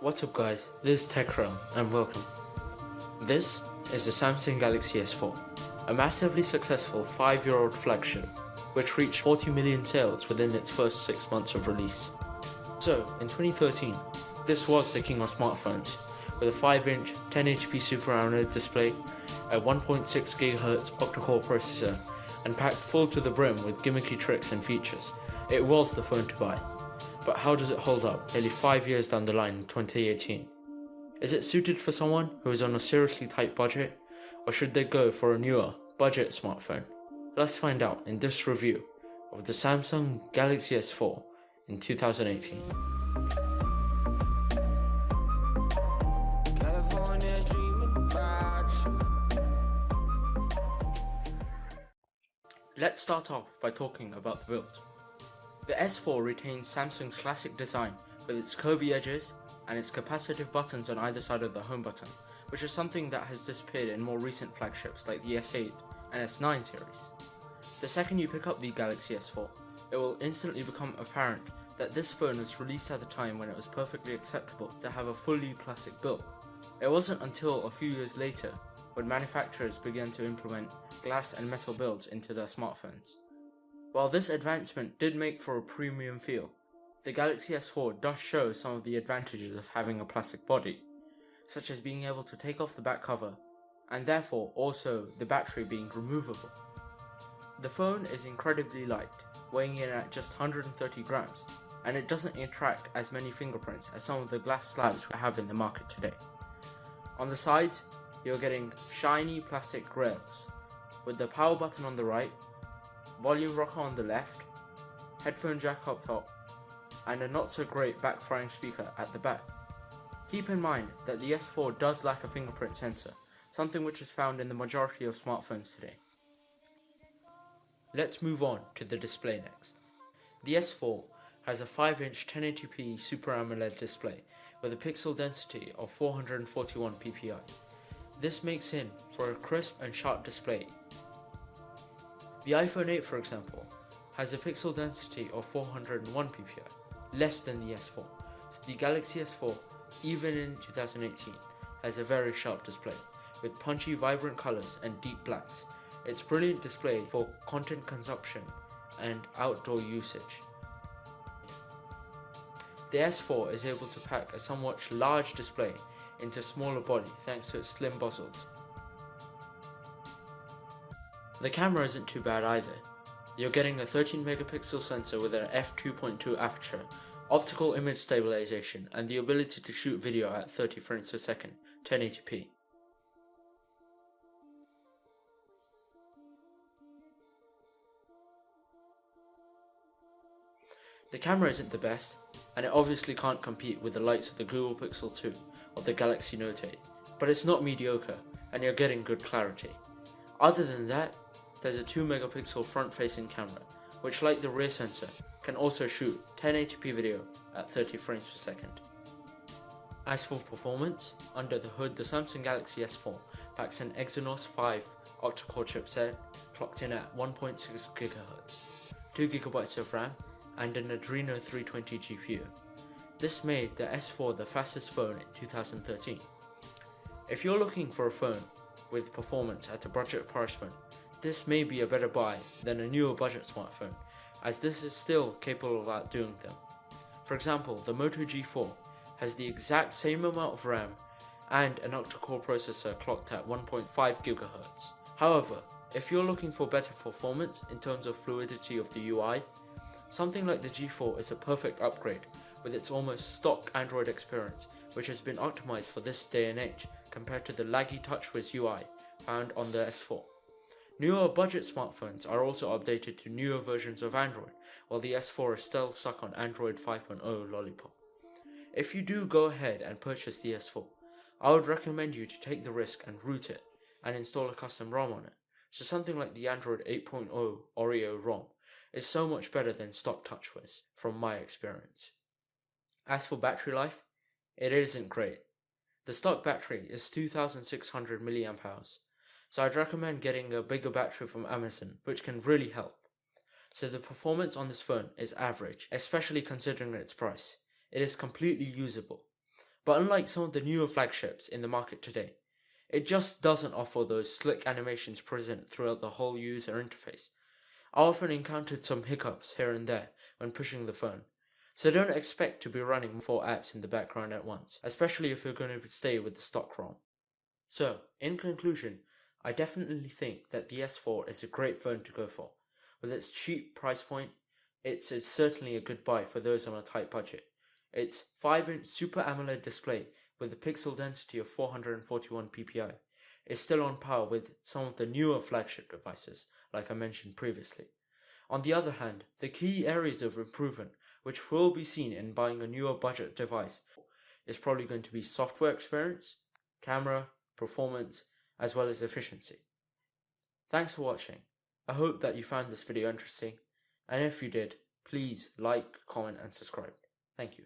What's up guys, this is TechRealm and welcome. This is the Samsung Galaxy S4, a massively successful 5-year-old flagship which reached 40 million sales within its first 6 months of release. So, in 2013, this was the king of smartphones, with a 5-inch 1080p Super AMOLED display, a 1.6 GHz octa-core processor, and packed full to the brim with gimmicky tricks and features. It was the phone to buy. But how does it hold up nearly 5 years down the line in 2018? Is it suited for someone who is on a seriously tight budget, or should they go for a newer, budget smartphone? Let's find out in this review of the Samsung Galaxy S4 in 2018. Let's start off by talking about the build. The S4 retains Samsung's classic design with its curvy edges and its capacitive buttons on either side of the home button, which is something that has disappeared in more recent flagships like the S8 and S9 series. The second you pick up the Galaxy S4, it will instantly become apparent that this phone was released at a time when it was perfectly acceptable to have a fully plastic build. It wasn't until a few years later when manufacturers began to implement glass and metal builds into their smartphones. While this advancement did make for a premium feel, the Galaxy S4 does show some of the advantages of having a plastic body, such as being able to take off the back cover, and therefore also the battery being removable. The phone is incredibly light, weighing in at just 130 grams, and it doesn't attract as many fingerprints as some of the glass slabs we have in the market today. On the sides, you're getting shiny plastic rails, with the power button on the right, volume rocker on the left, headphone jack up top, and a not so great backfiring speaker at the back. Keep in mind that the S4 does lack a fingerprint sensor, something which is found in the majority of smartphones today. Let's move on to the display next. The S4 has a 5-inch 1080p Super AMOLED display with a pixel density of 441 ppi. This makes in for a crisp and sharp display. The iPhone 8, for example, has a pixel density of 401 ppi, less than the S4, so the Galaxy S4, even in 2018, has a very sharp display, with punchy vibrant colors and deep blacks. It's brilliant display for content consumption and outdoor usage. The S4 is able to pack a somewhat large display into a smaller body thanks to its slim bezels. The camera isn't too bad either. You're getting a 13 megapixel sensor with an f2.2 aperture, optical image stabilization, and the ability to shoot video at 30 frames per second, 1080p. The camera isn't the best, and it obviously can't compete with the likes of the Google Pixel 2 or the Galaxy Note 8, but it's not mediocre, and you're getting good clarity. Other than that, there's a 2 megapixel front-facing camera, which, like the rear sensor, can also shoot 1080p video at 30 frames per second. As for performance, under the hood the Samsung Galaxy S4 packs an Exynos 5 octa-core chipset clocked in at 1.6 GHz, 2GB of RAM, and an Adreno 320 GPU. This made the S4 the fastest phone in 2013. If you're looking for a phone with performance at a budget price point, this may be a better buy than a newer budget smartphone, as this is still capable of outdoing them. For example, the Moto G4 has the exact same amount of RAM and an octa-core processor clocked at 1.5 GHz. However, if you're looking for better performance in terms of fluidity of the UI, something like the G4 is a perfect upgrade with its almost stock Android experience, which has been optimized for this day and age compared to the laggy TouchWiz UI found on the S4. Newer budget smartphones are also updated to newer versions of Android, while the S4 is still stuck on Android 5.0 Lollipop. If you do go ahead and purchase the S4, I would recommend you to take the risk and root it, and install a custom ROM on it, so something like the Android 8.0 Oreo ROM is so much better than stock TouchWiz, from my experience. As for battery life, it isn't great. The stock battery is 2600 mAh, so I'd recommend getting a bigger battery from Amazon, which can really help. So the performance on this phone is average, especially considering its price. It is completely usable, But unlike some of the newer flagships in the market today, it just doesn't offer those slick animations present throughout the whole user interface. I often encountered some hiccups here and there when pushing the phone, so don't expect to be running 4 apps in the background at once, especially if you're going to stay with the stock ROM. So, in conclusion, I definitely think that the S4 is a great phone to go for. With its cheap price point, it's certainly a good buy for those on a tight budget. Its 5-inch Super AMOLED display with a pixel density of 441 ppi is still on par with some of the newer flagship devices, like I mentioned previously. On the other hand, the key areas of improvement which will be seen in buying a newer budget device is probably going to be software experience, camera, performance, as well as efficiency. Thanks for watching. I hope that you found this video interesting, and if you did, please like, comment and subscribe. Thank you.